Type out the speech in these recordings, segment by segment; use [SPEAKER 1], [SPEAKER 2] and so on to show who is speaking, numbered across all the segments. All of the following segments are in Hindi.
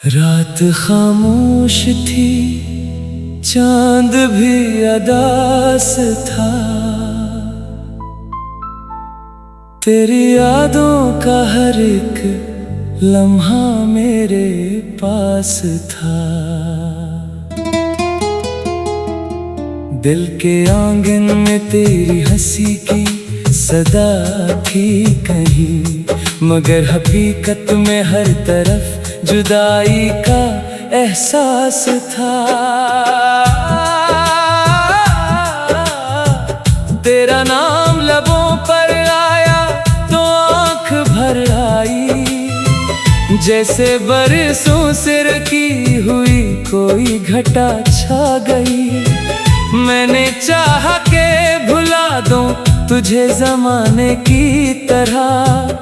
[SPEAKER 1] रात खामोश थी, चांद भी अदास था, तेरी यादों का हर एक लम्हा मेरे पास था। दिल के आंगन में तेरी हंसी की सदा थी कहीं, मगर हकीकत में हर तरफ जुदाई का एहसास था। तेरा नाम लबों पर आया तो आंख भर आई, जैसे बरसों से रखी हुई कोई घटा छा गई। मैंने चाहा के भुला दूं तुझे ज़माने की तरह,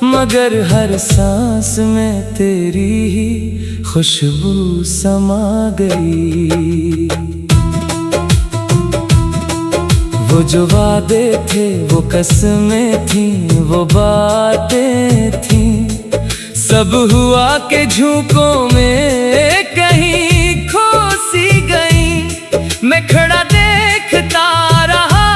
[SPEAKER 1] मगर हर सांस में तेरी ही खुशबू समा गई। वो जो वादे थे, वो कसमें थी, वो बातें थी, सब हुआ के झोंकों में कहीं खो सी गई। मैं खड़ा देखता रहा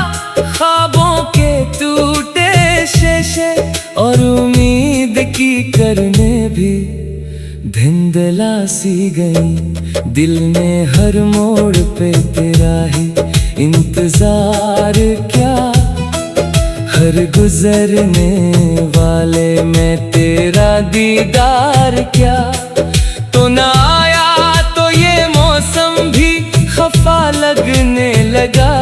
[SPEAKER 1] ख्वाबों के टूटे शीशे, और उम्मीद की करने भी धिंदला सी गई। दिल ने हर मोड़ पे तेरा ही इंतजार क्या, हर गुजरने वाले में तेरा दीदार क्या। तो ना आया तो ये मौसम भी खफा लगने लगा,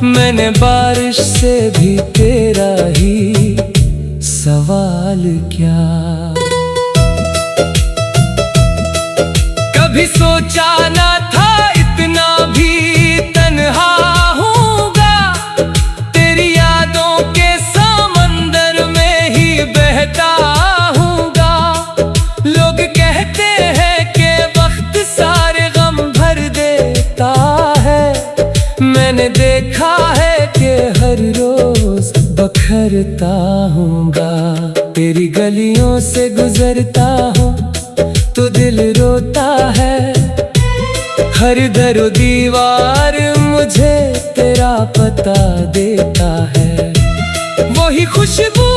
[SPEAKER 1] मैंने बारिश से भी तेरा ही सवाल क्या। कभी सोचा ना था इतना भी तन्हा होऊंगा, तेरी यादों के समंदर में ही बहता होऊंगा। लोग कहते हैं कि वक्त सारे गम भर देता है, मैंने देखा है कि हर रोज बखरता हूँगा। तेरी गलियों से गुजरता हूँ तो दिल रोता है, हर दर दीवार मुझे तेरा पता देता है। वही खुशबू,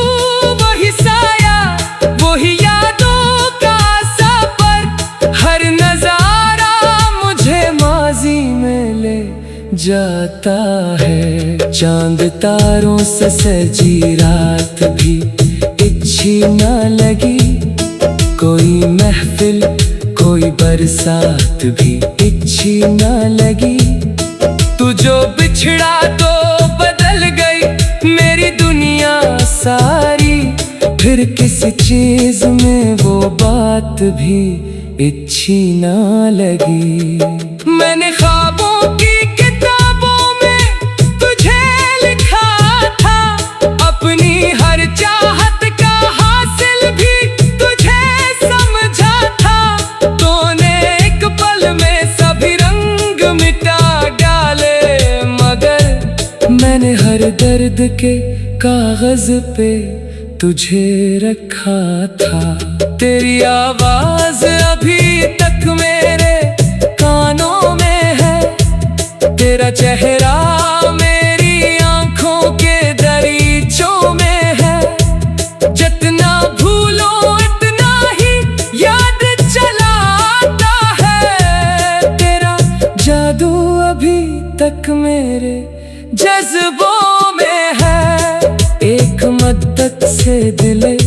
[SPEAKER 1] वही साया, वही यादों का सफर, हर नजारा मुझे माजी में ले जाता है। चांद तारों से सजी रात भी अच्छी न लगी, कोई महफिल कोई बरसात भी अच्छी न लगी। तू जो बिछड़ा तो बदल गई मेरी दुनिया सारी, फिर किसी चीज में वो बात भी अच्छी न लगी। मैंने ख्वाबों की किताबों में तुझे लिखा था, अपनी हर चाहत का हासिल भी तुझे समझा था। तूने एक पल में सभी रंग मिटा डाले, मगर मैंने हर दर्द के कागज पे तुझे रखा था। तेरी आवाज अभी तक मेरे कानों में है, तेरा चेहरा मेरी आंखों के दरीचों में है। जितना भूलो इतना ही याद चलाता है, तेरा जादू अभी तक मेरे जज्बों में है। एक मद्दत से दिले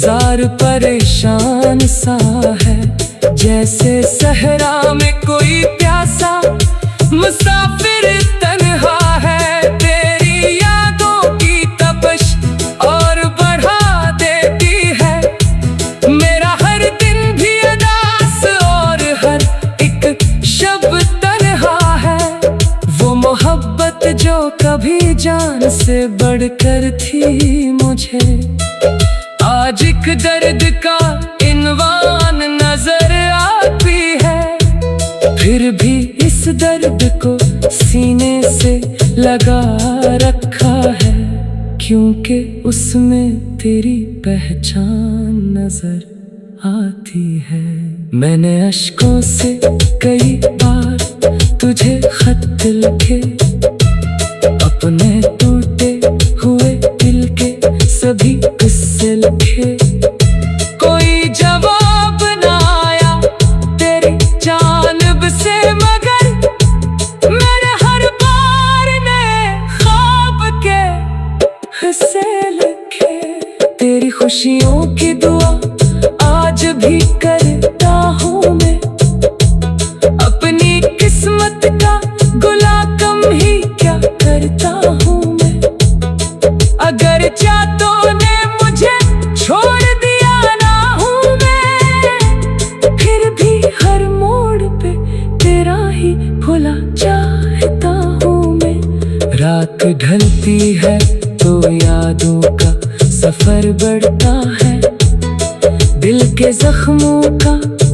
[SPEAKER 1] जार परेशान सा है, जैसे सहरा में कोई प्यासा मुसाफिर तन्हा है। तेरी यादों की तपश और बढ़ा देती है मेरा हर दिन भी अदास, और हर एक शब तन्हा है। वो मोहब्बत जो कभी जान से बढ़कर थी मुझे, आज एक दर्द का इन्वान नजर आ फिर भी इस दर्द को सीने से लगा रखा है, क्योंकि उसमें तेरी पहचान नजर आती है। मैंने अश्कों से कई बार तुझे खत लिखे, अपने टूटे हुए दिल के सभी किस्से लिखे। कोई जवाब ना आया तेरी जानिब से, मगर मेरे हर बार नए ख्वाब के हिस्से लिखे। तेरी खुशियों की दुआ आज भी करता हूँ मैं, अपनी किस्मत का गुलाम ही क्या करता हूँ मैं। अगर चाहतों ने मुझे छोड़ दिया ना हूँ मैं, फिर भी हर मोड़ पे तेरा ही भुला चाहता हूँ मैं। रात ढलती है तो यादों का सफर बढ़ता है, दिल के जख्मों का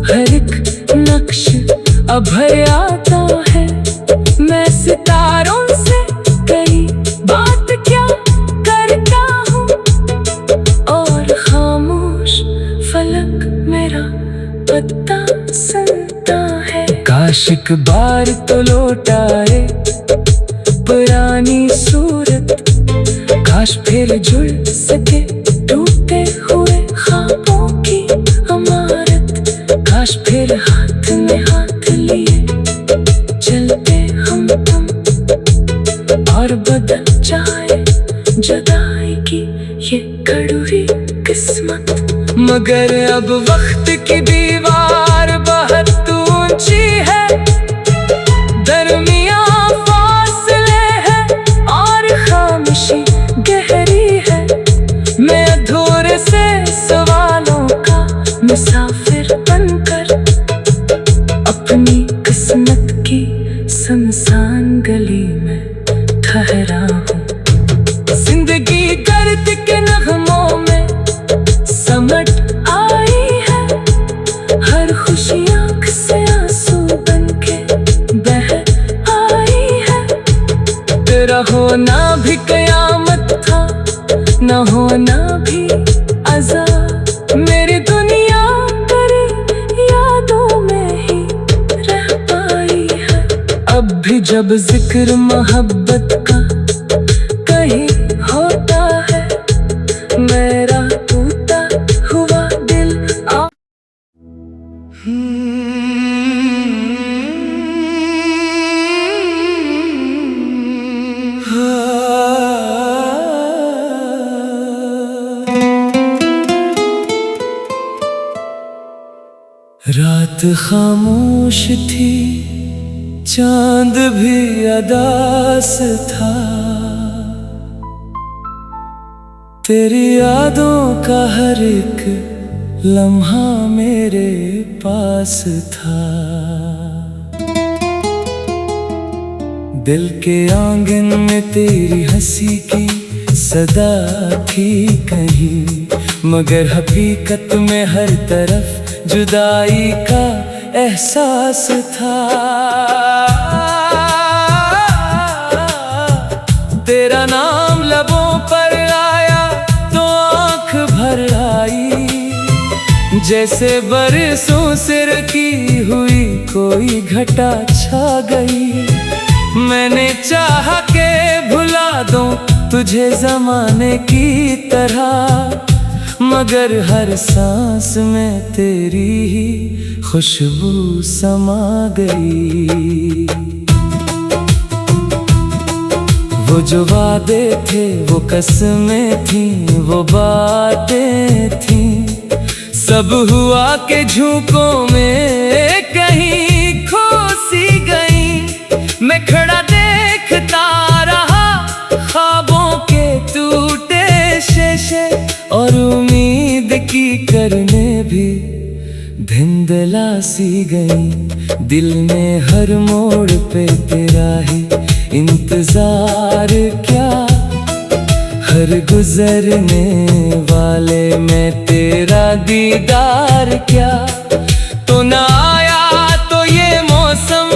[SPEAKER 1] हर एक नक्श अभर आता है। मैं सितारों से कई बात क्या करता हूँ, और खामोश फलक मेरा पता सुनता है। काश एक बार तो लौट आए पुरानी सूरत, काश फिर जुड़ सके टूटे हुए ख्वाबों की अमारत। काश फिर हाथ में हाथ लिए चलते हम तुम, और बदल जाए जुदाई की ये कड़वी किस्मत। मगर अब वक्त की दीवार बहुत ऊंची है, दरमियां फासले हैं और खामोशी गहरी है। मैं अधूरे से सवालों का मुसाफिर बनकर अपनी किस्मत की सुनसान गली में ठहरा हूँ। जिंदगी दर्द के नगमों में समट आई है, हर खुशी आँख से आंसू बनके बह आई है। तेरा होना भी कयामत था, न होना भी अज़ाब। मेरी दुनिया तेरी यादों में ही रह पाई है। अब भी जब जिक्र मोहब्बत का कहीं होता है, मेरा टूटा हुआ दिल रात खामोश थी, चांद भी अदास था, तेरी यादों का हर एक लम्हा मेरे पास था। दिल के आंगन में तेरी हंसी की सदा थी कहीं, मगर हकीकत में हर तरफ जुदाई का एहसास था। तेरा नाम लबों पर आया तो आँख भर आई, जैसे बरसों से रखी हुई कोई घटा छा गई। मैंने चाहा के भुला दूं तुझे ज़माने की तरह, मगर हर सांस में तेरी ही खुशबू समा गई। वो जो वादे थे, वो कसमें थी, वो बातें थी, सब हुआ के झोंकों में कहीं खो सी गई। मैं खड़ा देखता रहा ख्वाबों के टूटे शीशे, और उम्मीद की करने भी धिंदला सी गई। दिल में हर मोड़ पे तेरा ही इंतजार क्या, हर गुजरने वाले में तेरा दीदार क्या। तो ना आया तो ये मौसम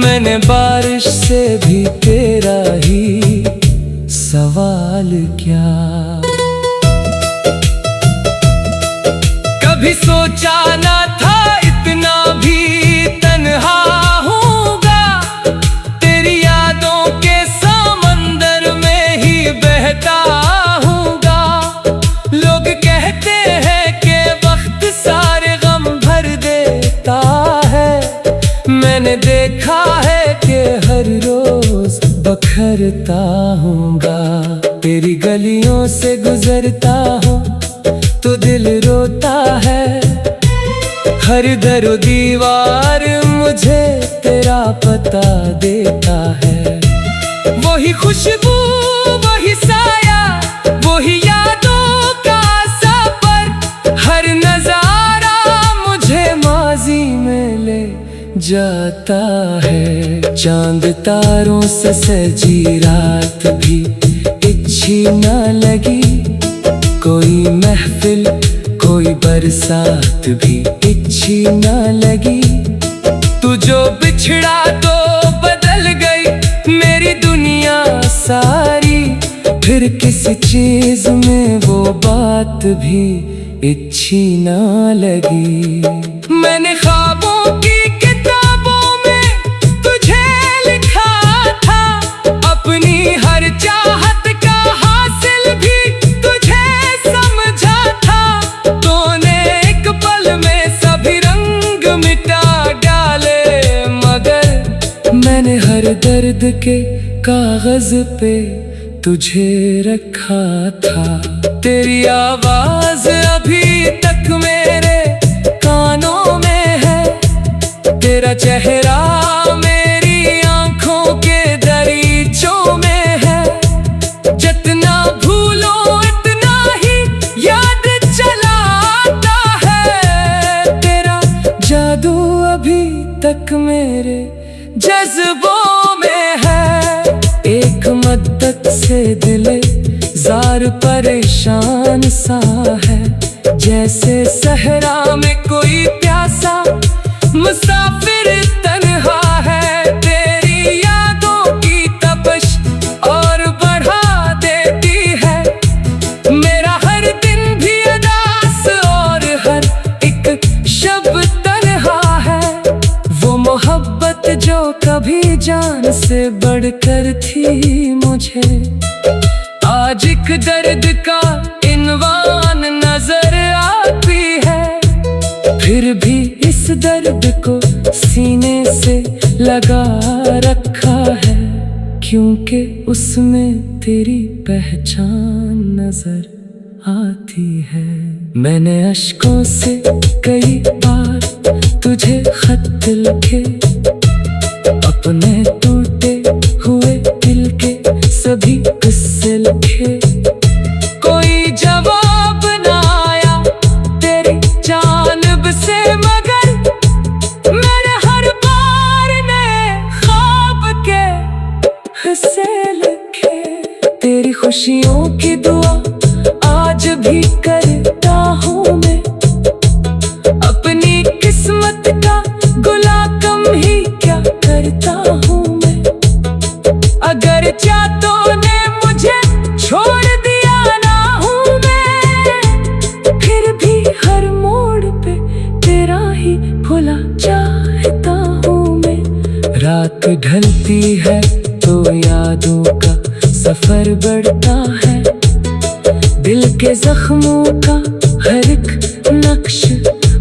[SPEAKER 1] मैंने बारिश से भी तेरा ही सवाल क्या। कभी सोचा ना था इतना भी तन्हा होऊंगा, तेरी यादों के समंदर में ही बहता होऊंगा। लोग कहते हैं कि वक्त सारे गम भर देता है, मैंने देखा है कि हर रोज बखरता होऊंगा। तेरी गलियों से गुजरता हूँ तो दिल रोता है, हर दरो दीवार मुझे तेरा पता देता है। वही खुशबू, वही साया, वही यादों का सफर, हर नजारा मुझे माजी में ले जाता है। चांद तारों से सजी रात भी अच्छी ना लगी, कोई महफिल कोई बरसात भी अच्छी ना लगी। तू जो बिछड़ा तो बदल गई मेरी दुनिया सारी, फिर किसी चीज में वो बात भी अच्छी ना लगी। मैंने ख्वाबों की किताबों में तुझे लिखा था, अपनी हर चाहत का हासिल भी तुझे समझा था। तूने एक पल में सभी रंग मिटा डाले, मगर मैंने हर दर्द के कागज पे तुझे रखा था। तेरी आवाज अभी तक मेरे कानों में है, तेरा चेहरा मेरी आंखों के दरीचों में है। जितना भूलो इतना ही याद चलाता है, तेरा जादू अभी तक मेरे जज्बों में है। एक मद्दत से दिले जार परेशान सा है, जैसे सहरा में कोई प्यासा मुसाफिर तन्हा है। तेरी यादों की तपश और बढ़ा देती है मेरा हर दिन भी उदास, और हर एक शब तन्हा है। वो मोहब्बत जो कभी जान से बढ़कर थी मुझे, आज एक दर्द का इन्वान नजर आती है। फिर भी इस दर्द को सीने से लगा रखा है, क्योंकि उसमें तेरी पहचान नजर आती है। मैंने अश्कों से कई बार तुझे खत लिखे, अपने टूटे हुए दिल के सभी किस्से लिखे। कोई जवाब ना आया तेरी जानिब से, मगर मैंने हर बार नए ख्वाब के हिस्से लिखे। तेरी खुशियों की दुआ आज भी करता हूँ मैं, अपनी किस्मत का गुलाम ही क्या करता हूँ मैं। अगर चाहतों ने मुझे छोड़ दिया ना हूँ मैं, फिर भी हर मोड़ पे तेरा ही भुला चाहता हूँ मैं। रात ढलती है तो यादों का सफर बढ़ता है, दिल के जख्मों का हर एक नक्श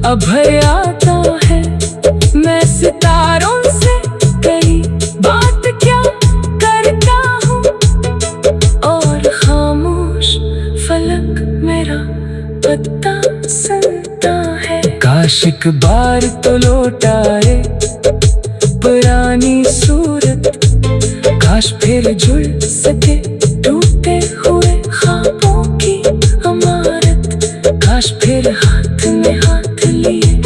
[SPEAKER 1] अभर आता है। मैं सितारों से कई बात क्या करता हूँ, और खामोश फलक मेरा पता सुनता है। काश एक बार तो लौट आए पुरानी सूरत, काश फिर जुड़ सके टूटे हुए ख्वाबों की इमारत। काश फिर हाथ में हाथ लिए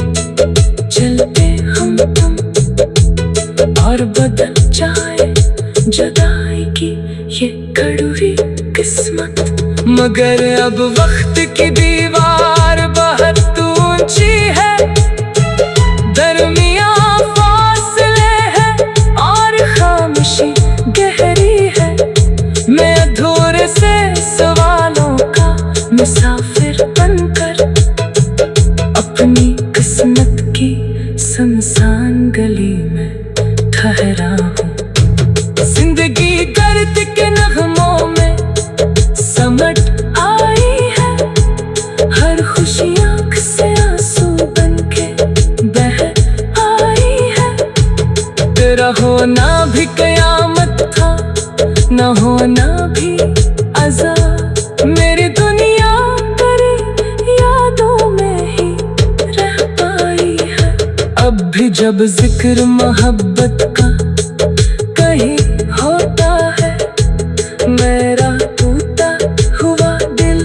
[SPEAKER 1] चलते हम तुम, और बदल जाए जुदाई की ये कड़वी किस्मत। मगर अब वक्त की दीवार बहुत ऊंची है, दरमियां फासले हैं भी जब जिक्र मोहब्बत का कहीं होता है, मेरा टूटा हुआ दिल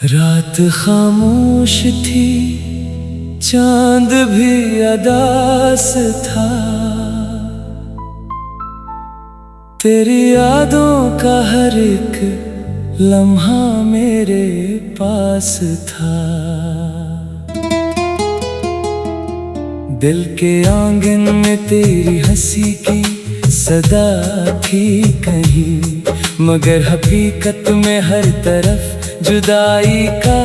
[SPEAKER 1] रात खामोश थी, चांद भी अदास था, तेरी यादों का हर एक लम्हा मेरे पास था। दिल के आंगन में तेरी हंसी की सदा थी कहीं, मगर हकीकत में हर तरफ जुदाई का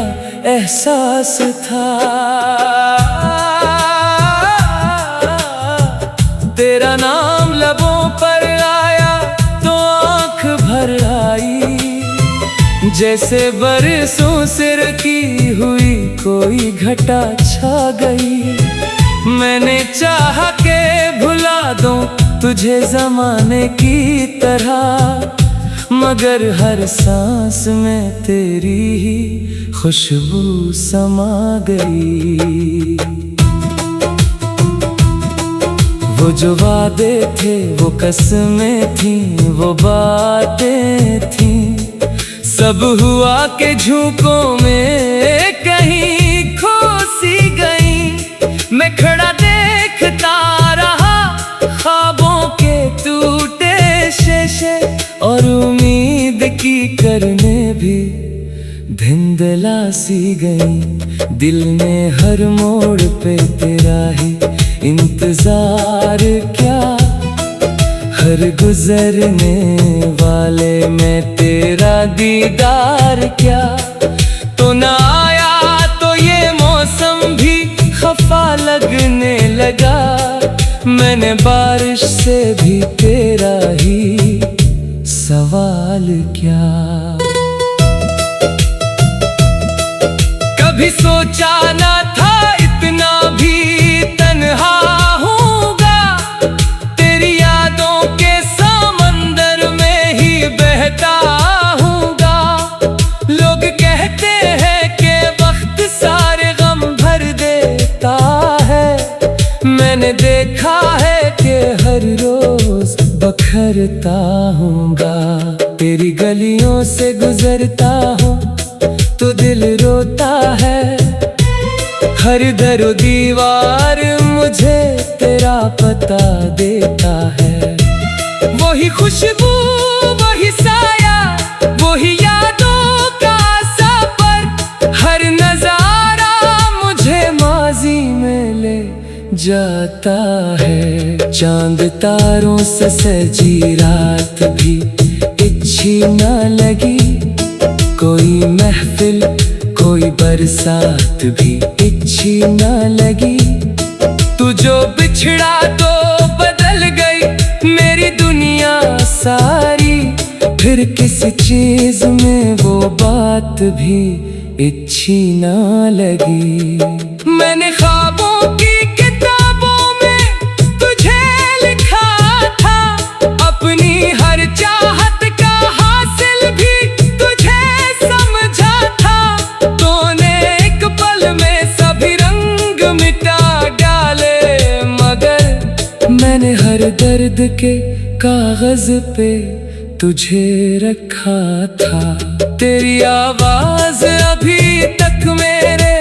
[SPEAKER 1] एहसास था। तेरा नाम लबों पर आया तो आंख भर आई, जैसे बरसों से रखी हुई कोई घटा छा गई। मैंने चाहा के भुला दूं तुझे ज़माने की तरह, मगर हर सांस में तेरी ही खुशबू समा गई। वो जो वादे थे वो कसमें थी, वो बातें थी, सब हुआ के झोंकों में कहीं खो सी गई। मैं खड़ा देखता रहा ख्वाबों के टूटे शीशे, और उम्मीद की करने भी धिंदला सी गई। दिल ने हर मोड़ पे तेरा ही इंतजार क्या, हर गुजरने वाले में तेरा दीदार क्या। तो ना आया तो ये मौसम भी खफा लगने लगा, मैंने बारिश से भी तेरा ही सवाल क्या। कभी सोचा ना था इतना भी तन्हा होऊंगा, तेरी यादों के समंदर में ही बहता होऊंगा। लोग कहते हैं कि वक्त सारे गम भर देता है, मैंने देखा है कि हर रोज बखरता होऊंगा। तेरी गलियों से गुजरता हूँ तो दिल रोता है, हर दर दीवार मुझे तेरा पता देता है। वही खुशबू, वही साया, वही यादों का सफर, हर नजारा मुझे माजी में ले जाता है। चांद तारों से सजी रात भी अच्छी न लगी, कोई महफिल कोई बरसात भी अच्छी न लगी। तू जो बिछड़ा तो बदल गई मेरी दुनिया सारी, फिर किसी चीज में वो बात भी अच्छी न लगी। मैंने ख्वाबों की किताबों में तुझे लिखा था, अपनी हर चाहत का हासिल भी तुझे समझा था। तूने एक पल में सभी रंग मिटा डाले, मगर मैंने हर दर्द के कागज पे तुझे रखा था। तेरी आवाज अभी तक मेरे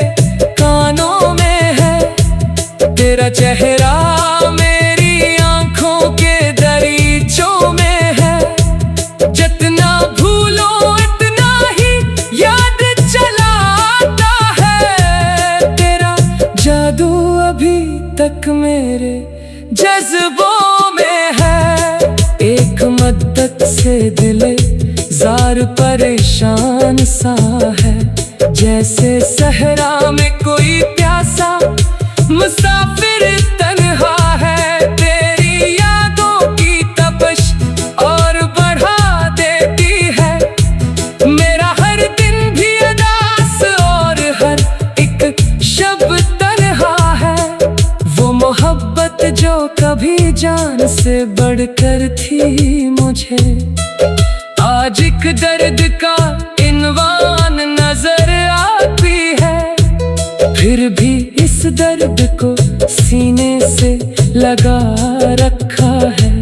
[SPEAKER 1] कानों में है, तेरा चेहरा मेरी आंखों के दरीचों में है। जितना भूलो इतना ही याद चला आता है, तेरा जादू अभी तक मेरे जज्बों में है। एक मद्दत से दिल जार परेशान सा है, जैसे सहरा में कोई प्यासा मुसाफिर तन्हा है। तेरी यादों की तपश और बढ़ा देती है मेरा हर दिन भी अदास, और हर एक शब तन्हा है। से बढ़कर थी मुझे, आज एक दर्द का इन्वान नजर आती है। फिर भी इस दर्द को सीने से लगा रखा है,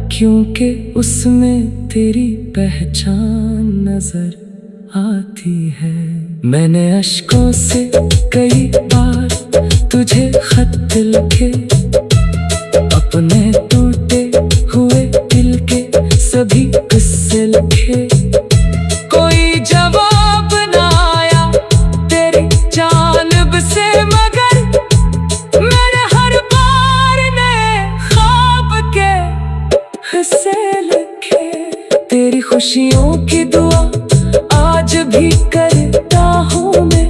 [SPEAKER 1] क्योंकि उसमें तेरी पहचान नजर आती है। मैंने अश्कों से कई बार तुझे खत लिखे, अपने टूटे हुए दिल के सभी किस्से लिखे। कोई जवाब ना आया तेरी जानिब से, मगर मैंने हर बार नए ख्वाब के हिस्से लिखे। तेरी खुशियों की दुआ आज भी करता हूँ मैं,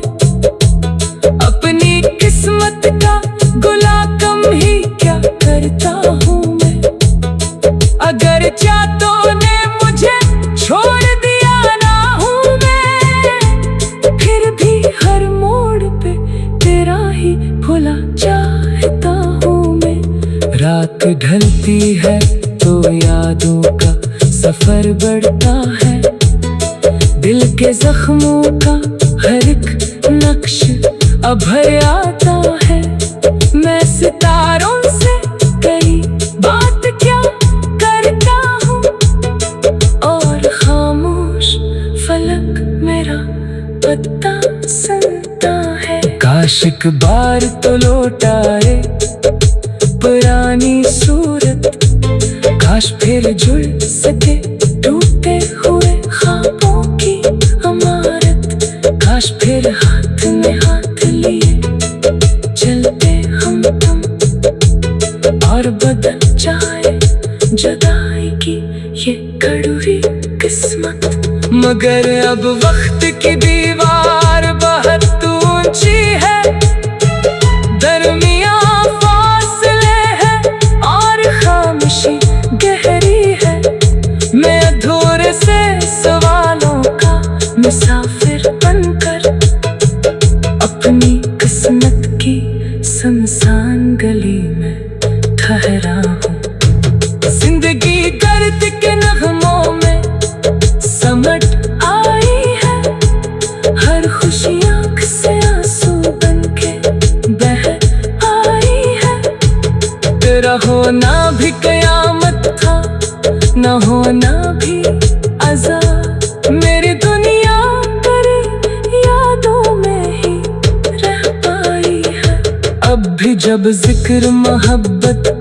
[SPEAKER 1] अपनी किस्मत का गुलाम ही क्या करता हूँ मैं। अगर चाहतों ने मुझे छोड़ दिया ना हूँ मैं, फिर भी हर मोड़ पे तेरा ही भुला चाहता हूँ मैं। रात ढलती है तो यादों का सफर बढ़ता है, दिल के जख्मों का हर एक नक्श अभर आता है। मैं सितारों से कई बात क्या करता हूँ, और खामोश फलक मेरा पता सुनता है। काश एक बार तो लौट आए पुरानी सूरत, काश फिर जुड़ सके टूटे हुए ख्वाबों की अमारत। काश फिर हाथ में हाथ लिए चलते हम तुम, और बदल जाए जुदाई की ये कड़वी किस्मत। मगर अब वक्त की दीवार बहुत ऊंची है, दरमियां फासले हैं और खामोशी गहरी है। मैं अधूरे से सवालों का मुसाफिर बनकर अपनी किस्मत की सुनसान गली में ठहरा हूँ। जिंदगी दर्द के नगमों में समट आई है, हर खुशी आँख से आंसू बनके बह आई है। तेरा होना भी कयामत था, न होना भी अज़ाब। मेरी दुनिया तेरी यादों में ही रह पाई है। अब भी जब जिक्र मोहब्बत